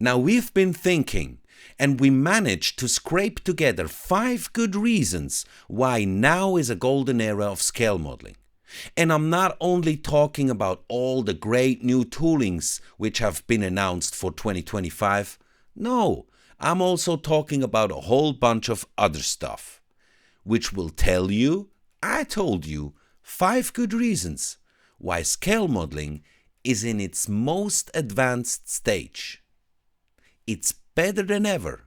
Now we've been thinking, and we managed to scrape together 5 good reasons why now is a golden era of scale modeling. And I'm not only talking about all the great new toolings which have been announced for 2025. No, I'm also talking about a whole bunch of other stuff, which will tell you, I told you, 5 good reasons why scale modeling is in its most advanced stage. It's better than ever,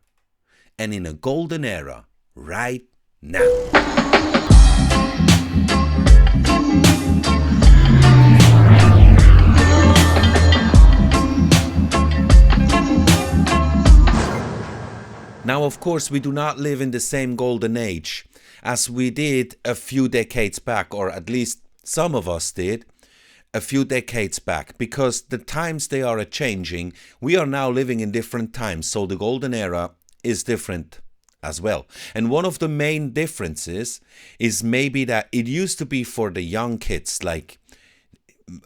and in a golden era right now. Now, of course, we do not live in the same golden age as we did a few decades back, or at least some of us did a few decades back, because the times they are changing. We are now living in different times, so the golden era is different as well. And one of the main differences is maybe that it used to be for the young kids, like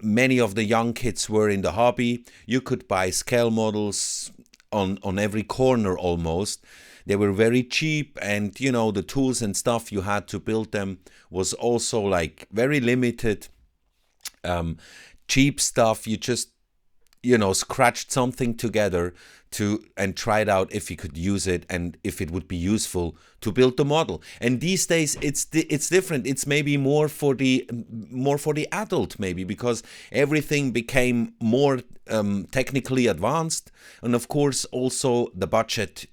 many of the young kids were in the hobby. You could buy scale models on every corner almost. They were very cheap, and the tools and stuff you had to build them was also like very limited. Cheap stuff. You just scratched something together and tried out if you could use it and if it would be useful to build the model. And these days it's different. It's maybe more for the adult, maybe, because everything became more technically advanced, and of course also the budget.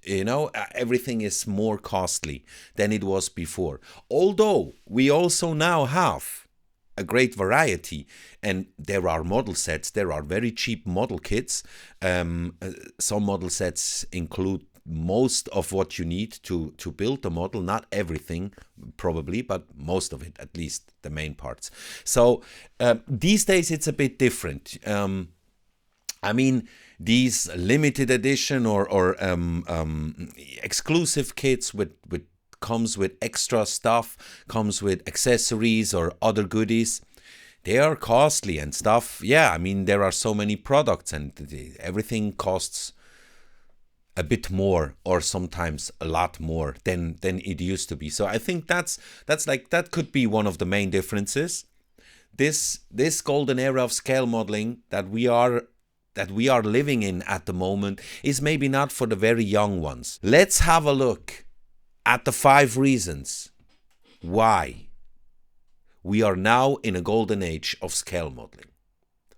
Everything is more costly than it was before. Although we also now have a great variety, and there are model sets. There are very cheap model kits. Some model sets include most of what you need to build a model. Not everything, probably, but most of it, at least the main parts. So these days it's a bit different. These limited edition or exclusive kits with comes with extra stuff, comes with accessories or other goodies. They are costly and stuff. Yeah, there are so many products, and everything costs a bit more, or sometimes a lot more than it used to be. So I think that could be one of the main differences. This golden era of scale modeling that we are living in at the moment is maybe not for the very young ones. Let's have a look at the 5 reasons why we are now in a golden age of scale modeling.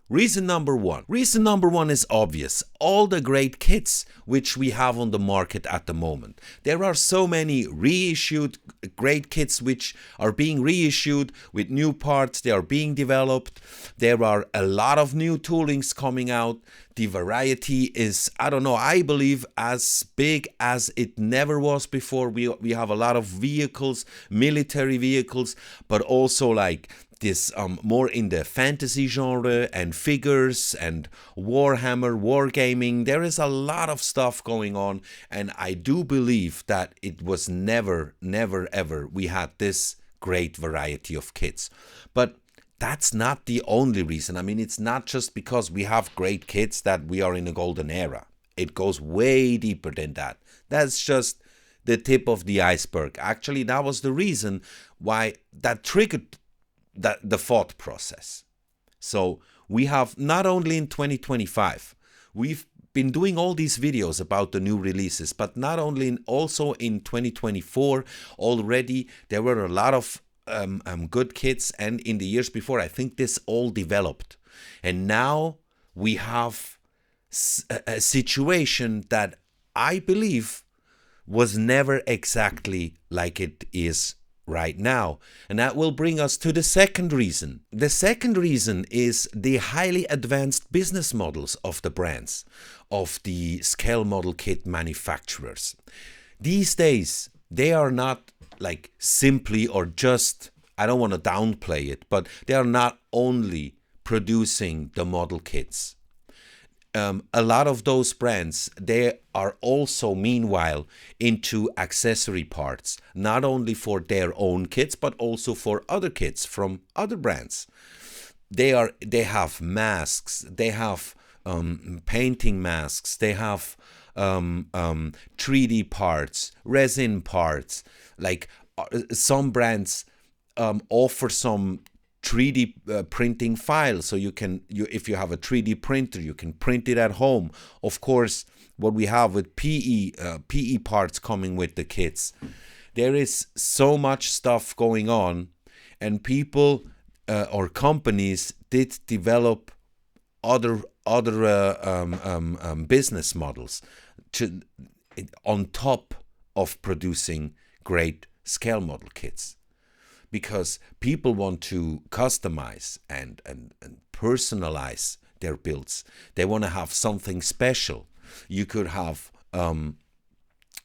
Reason number one is obvious. All the great kits which we have on the market at the moment. There are so many reissued great kits which are being reissued with new parts. They are being developed. There are a lot of new toolings coming out. The variety is, I believe as big as it never was before. We have a lot of vehicles, military vehicles, but also like this more in the fantasy genre and figures and Warhammer, wargaming. There is a lot of stuff going on, and I do believe that it was never ever we had this great variety of kits. But that's not the only reason. It's not just because we have great kits that we are in a golden era. It goes way deeper than that. That's just the tip of the iceberg. Actually, that was the reason why that triggered the thought process. So we have, not only in 2025, we've been doing all these videos about the new releases, but not only also in 2024 already there were a lot of good kits, and in the years before I think this all developed, and now we have a situation that I believe was never exactly like it is right now. And that will bring us to the second reason. The second reason is the highly advanced business models of the brands, of the scale model kit manufacturers. These days, they are not like simply or just, I don't want to downplay it, but they are not only producing the model kits. A lot of those brands, they are also meanwhile into accessory parts, not only for their own kits, but also for other kits from other brands. They have masks, they have painting masks. They have 3D parts, resin parts. Like some brands offer some 3D printing files, so if you have a 3D printer, you can print it at home. Of course, what we have with PE parts coming with the kits, there is so much stuff going on, and people or companies did develop other business models on top of producing great scale model kits, because people want to customize and personalize their builds. They want to have something special. You could have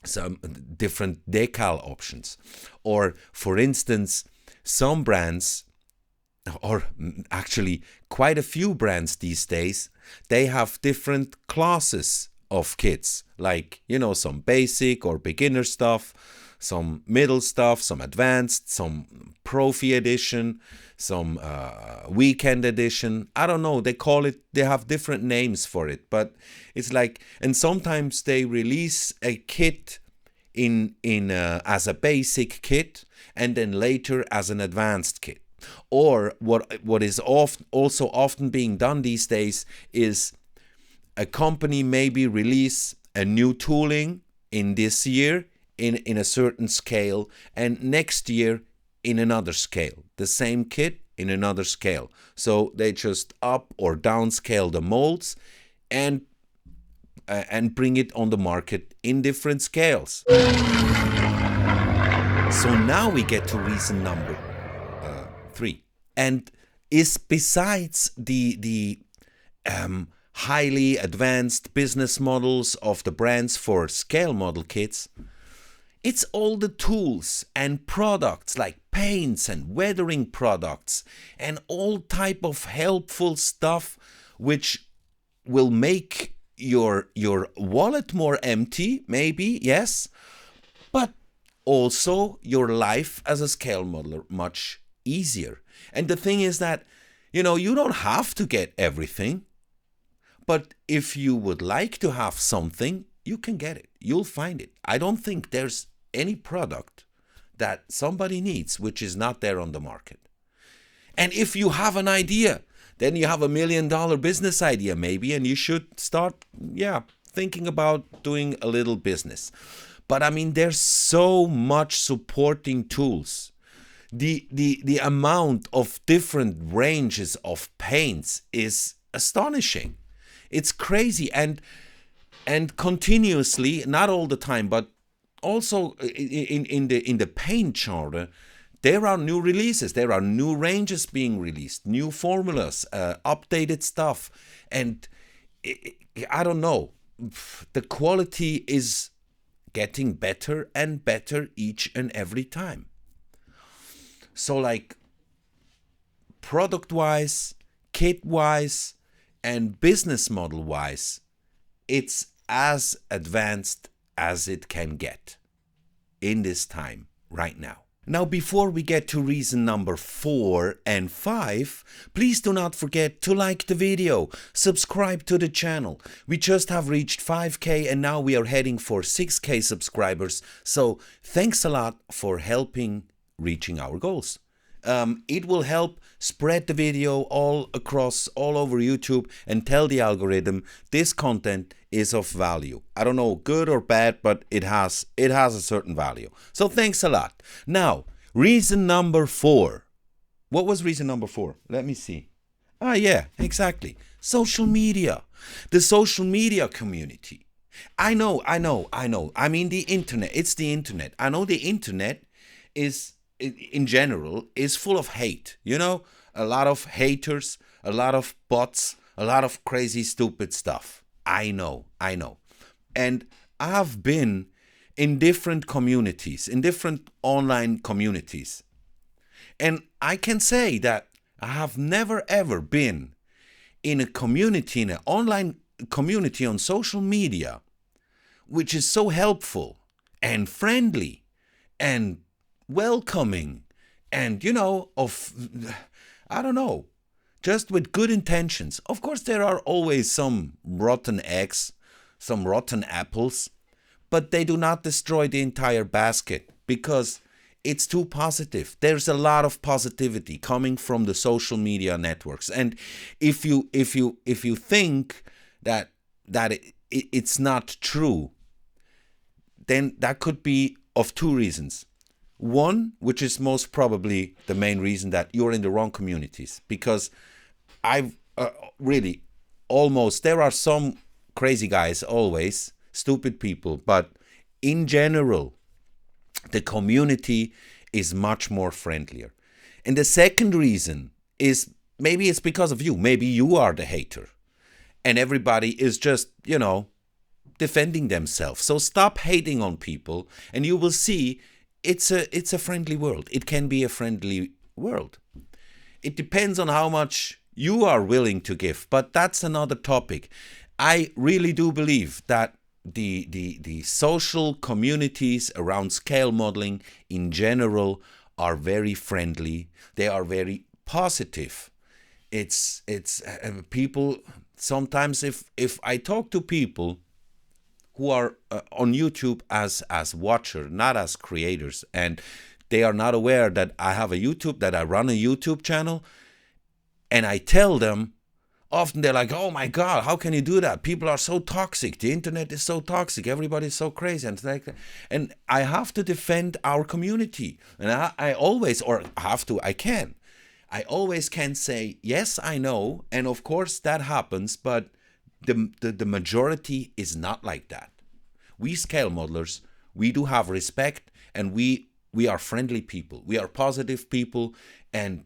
some different decal options, or for instance, some brands, or actually quite a few brands these days, they have different classes of kits, like, some basic or beginner stuff, some middle stuff, some advanced, some Profi edition, some weekend edition. I don't know, they have different names for it, but it's like, and sometimes they release a kit in as a basic kit, and then later as an advanced kit. Or what is also often being done these days is a company maybe release a new tooling in this year in a certain scale, and next year in another scale. The same kit in another scale. So they just up or downscale the molds and bring it on the market in different scales. So now we get to reason number 3, and is besides the highly advanced business models of the brands for scale model kits, it's all the tools and products like paints and weathering products and all type of helpful stuff which will make your wallet more empty, maybe, yes, but also your life as a scale modeler much easier. And the thing is that, you don't have to get everything, but if you would like to have something, you can get it. You'll find it. I don't think there's any product that somebody needs which is not there on the market. And if you have an idea, then you have $1 million business idea maybe, and you should start, thinking about doing a little business. But I mean, there's so much supporting tools. The amount of different ranges of paints is astonishing. It's crazy, and continuously, not all the time, but also in the paint genre, there are new releases, there are new ranges being released, new formulas, updated stuff, and I don't know, the quality is getting better and better each and every time. So like product-wise, kit-wise, and business model-wise, it's as advanced as it can get in this time right now. Now, before we get to reason number 4 and 5, please do not forget to like the video, subscribe to the channel. We just have reached 5K and now we are heading for 6K subscribers. So thanks a lot for helping reaching our goals. It will help spread the video all over YouTube and tell the algorithm this content is of value. I don't know, good or bad, but it has a certain value. So thanks a lot. Now, reason number 4. What was reason number 4? Let me see. Yeah, exactly. Social media. The social media community. I know. I mean, the internet. It's the internet. I know the internet is, in general, is full of hate. A lot of haters, a lot of bots, a lot of crazy, stupid stuff. I know. And I have been in different communities, in different online communities. And I can say that I have never ever been in a community, in an online community on social media, which is so helpful and friendly and welcoming and, I don't know, just with good intentions. Of course, there are always some rotten eggs, some rotten apples, but they do not destroy the entire basket because it's too positive. There's a lot of positivity coming from the social media networks, and if you think that it's not true, then that could be of two reasons. One, which is most probably the main reason, that you're in the wrong communities, because I've really almost, there are some crazy guys, always stupid people, but in general the community is much more friendlier. And the second reason is, maybe it's because of you. Maybe you are the hater and everybody is just, defending themselves. So stop hating on people and you will see it's a friendly world. It can be a friendly world. It depends on how much you are willing to give, but that's another topic. I really do believe that the social communities around scale modeling in general are very friendly. They are very positive. It's people sometimes, if I talk to people who are on YouTube as watcher, not as creators, and they are not aware that I have a YouTube, that I run a YouTube channel, and I tell them, often they're like, oh my God, how can you do that? People are so toxic. The internet is so toxic. Everybody's so crazy. And I have to defend our community. And I always, or have to, I always can say, yes, I know. And of course that happens, but the majority is not like that. We scale modelers, we do have respect, and we are friendly people. We are positive people. And,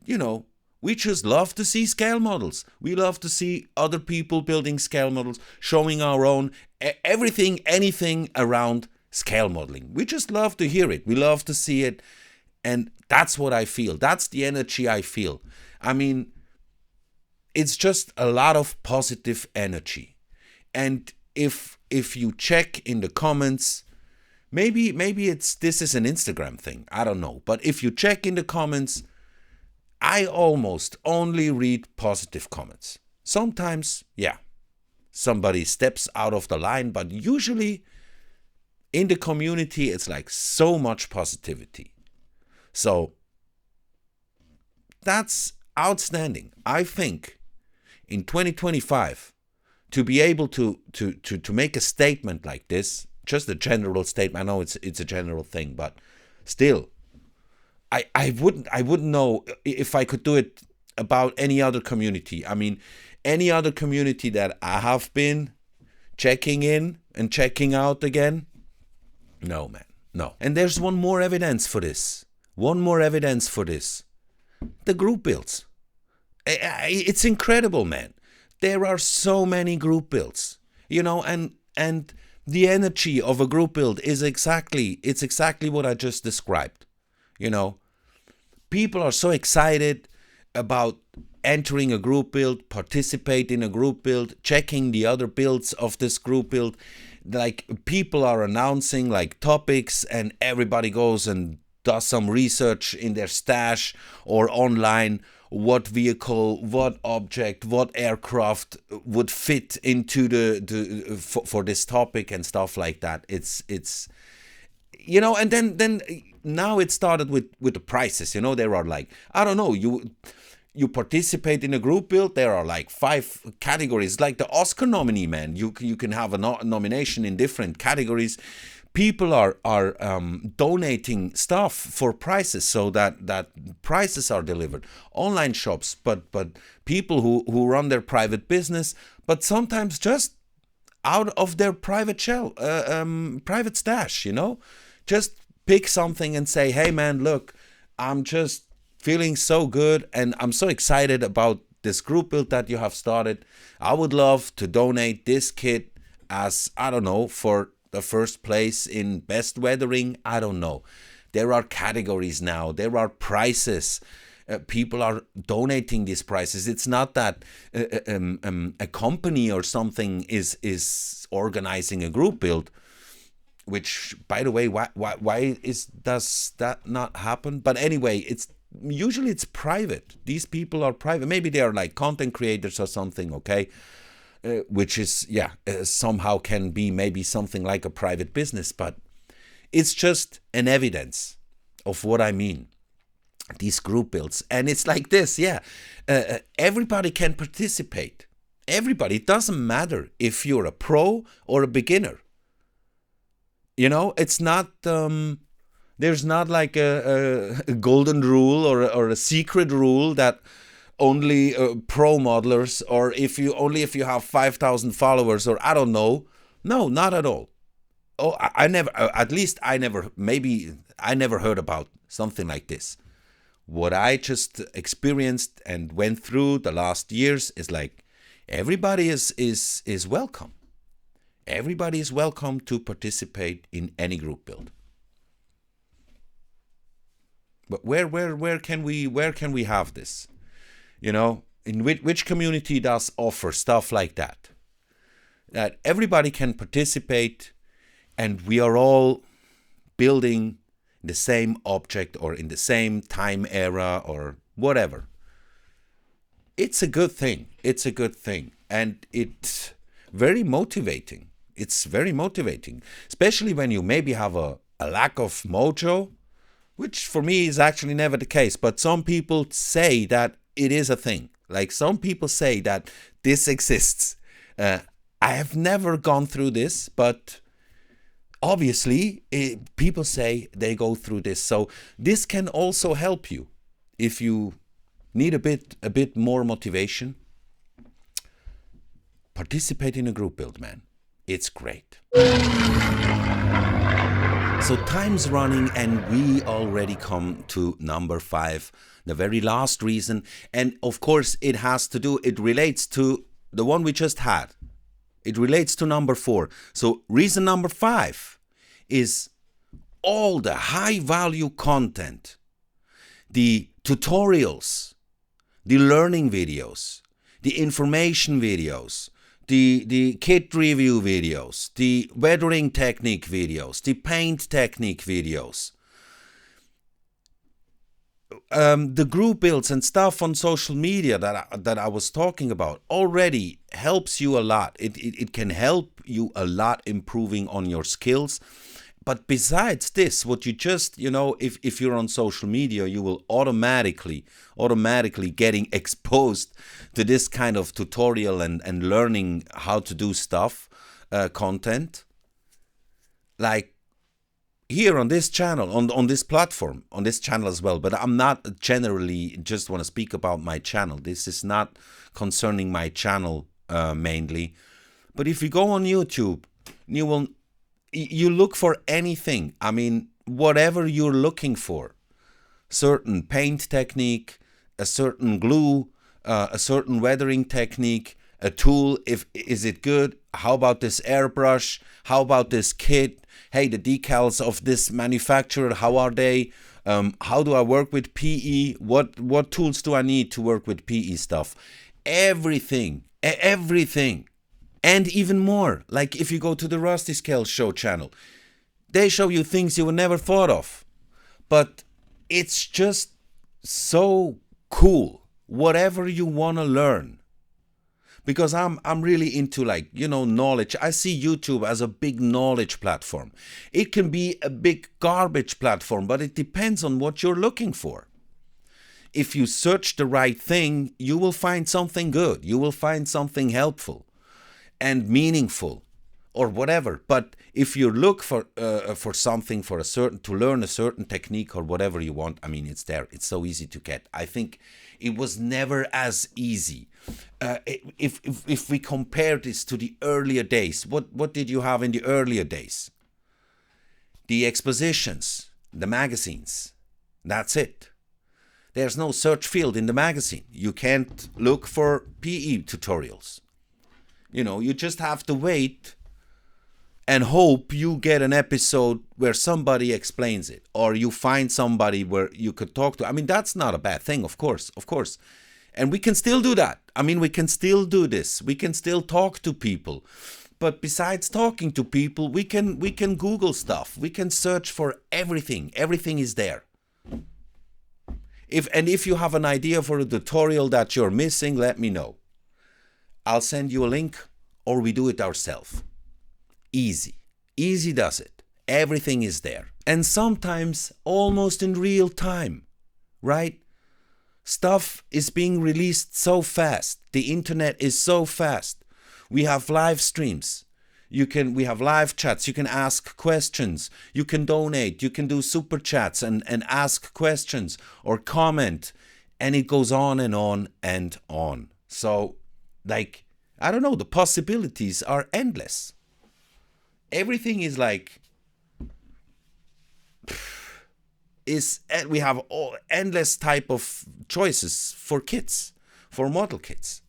we just love to see scale models. We love to see other people building scale models, showing our own, everything, anything around scale modeling. We just love to hear it. We love to see it. And that's what I feel. That's the energy I feel. I mean, it's just a lot of positive energy. And if you check in the comments, maybe this is an Instagram thing. I don't know. But if you check in the comments, I almost only read positive comments. Sometimes, somebody steps out of the line, but usually in the community, it's like so much positivity. So that's outstanding. I think in 2025, to be able to make a statement like this, just a general statement, I know it's a general thing, but still, I wouldn't know if I could do it about any other community. I mean, any other community that I have been checking in and checking out again. No, man, no. And there's one more evidence for this. The group builds. It's incredible, man. There are so many group builds, and the energy of a group build is exactly what I just described. People are so excited about entering a group build, participate in a group build, checking the other builds of this group build. Like, people are announcing like topics, and everybody goes and does some research in their stash or online. What vehicle, what object, what aircraft would fit into for this topic and stuff like that. It's and then now it started with the prices. There are like, I don't know, you participate in a group build, there are like 5 categories, like the Oscar nominee, man. You can have a nomination in different categories. People are donating stuff for prizes, so that prizes are delivered. Online shops, but people who run their private business, but sometimes just out of their private private stash, just pick something and say, hey man, look, I'm just feeling so good and I'm so excited about this group build that you have started. I would love to donate this kit as, I don't know, for the first place in best weathering. I don't know. There are categories now. There are prices. People are donating these prices. It's not that a company or something is organizing a group build. Which, by the way, why does that not happen? But anyway, usually it's private. These people are private. Maybe they are like content creators or something, okay? Which is, somehow can be maybe something like a private business, but it's just an evidence of what I mean. These group builds. And it's like this, everybody can participate. Everybody. It doesn't matter if you're a pro or a beginner. It's not, there's not like a golden rule or a secret rule that only pro modelers, or if you have 5,000 followers, or I don't know. No, not at all. Oh, I never, maybe I never heard about something like this. What I just experienced and went through the last years is like everybody is welcome. Everybody is welcome to participate in any group build. But where can we have this? In which community does offer stuff like that? That everybody can participate, and we are all building the same object or in the same time era or whatever. It's a good thing. It's a good thing. And it's very motivating. It's very motivating, especially when you maybe have a lack of mojo, which for me is actually never the case. But some people say that it is a thing. Like some people say that this exists. I have never gone through this, but obviously people say they go through this. So this can also help you if you need a bit more motivation. Participate in a group build, man. It's great. So time's running, and we already come to number 5, the very last reason. And of course it relates to the one we just had. It relates to number 4. So reason number 5 is all the high value content, the tutorials, the learning videos, the information videos, the kit review videos, the weathering technique videos, the paint technique videos, the group builds and stuff on social media that I was talking about already helps you a lot. It can help you a lot improving on your skills. But besides this, what you just, if you're on social media, you will automatically getting exposed to this kind of tutorial and learning how to do stuff, content. Like here on this channel, on this platform, on this channel as well. But I'm not generally just want to speak about my channel. This is not concerning my channel mainly. But if you go on YouTube, you look for anything. I mean, whatever you're looking for, certain paint technique, a certain glue, a certain weathering technique, a tool, is it good? How about this airbrush? How about this kit? Hey, the decals of this manufacturer, how are they? How do I work with PE? What tools do I need to work with PE stuff? Everything. And even more, like if you go to the Rusty Scale Show channel, they show you things you would never thought of. But it's just so cool, whatever you want to learn. Because I'm really into knowledge. I see YouTube as a big knowledge platform. It can be a big garbage platform, but it depends on what you're looking for. If you search the right thing, you will find something good. You will find something helpful and meaningful or whatever. But if you look for something to learn a certain technique or whatever you want, I mean, it's there. It's so easy to get. I think it was never as easy. If we compare this to the earlier days, what did you have in the earlier days? The expositions, the magazines. That's it. There's no search field in the magazine. You can't look for PE tutorials. You just have to wait and hope you get an episode where somebody explains it, or you find somebody where you could talk to. I mean, that's not a bad thing, of course. And we can still do that. I mean, we can still do this. We can still talk to people. But besides talking to people, we can Google stuff. We can search for everything. Everything is there. If you have an idea for a tutorial that you're missing, let me know. I'll send you a link, or we do it ourselves. Easy. Easy does it. Everything is there. And sometimes almost in real time, right? Stuff is being released so fast. The internet is so fast. We have live streams. We have live chats. You can ask questions. You can donate. You can do super chats and ask questions or comment. And it goes on and on and on. So, like, I don't know, the possibilities are endless. Everything is like, we have endless type of choices for kids, for model kits.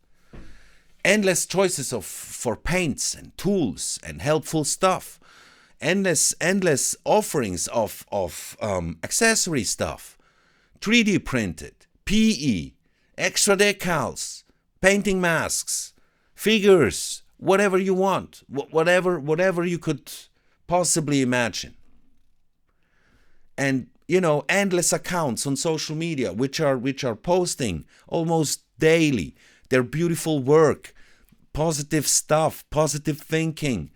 Endless choices for paints and tools and helpful stuff. Endless offerings of accessory stuff. 3D printed, PE, extra decals, painting masks, figures, whatever you want, whatever you could possibly imagine. And endless accounts on social media which are posting almost daily their beautiful work, positive stuff, positive thinking,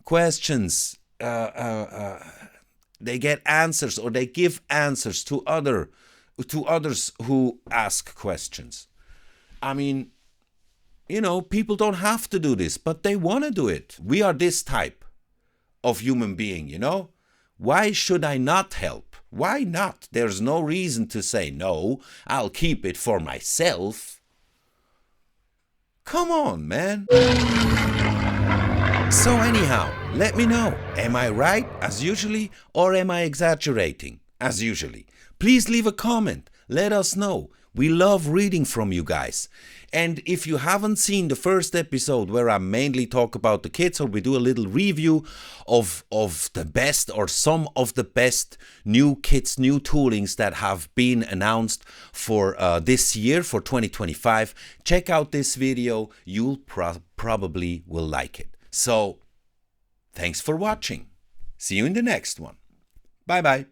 questions. They get answers, or they give answers to others who ask questions. I mean, people don't have to do this, but they want to do it. We are this type of human being, Why should I not help? Why not? There's no reason to say, no, I'll keep it for myself. Come on, man. So anyhow, let me know. Am I right, as usually, or am I exaggerating, as usually? Please leave a comment. Let us know. We love reading from you guys. And if you haven't seen the first episode where I mainly talk about the kits, or we do a little review of the best or some of the best new kits, new toolings that have been announced for this year, for 2025, check out this video. You'll probably will like it. So, thanks for watching. See you in the next one. Bye-bye.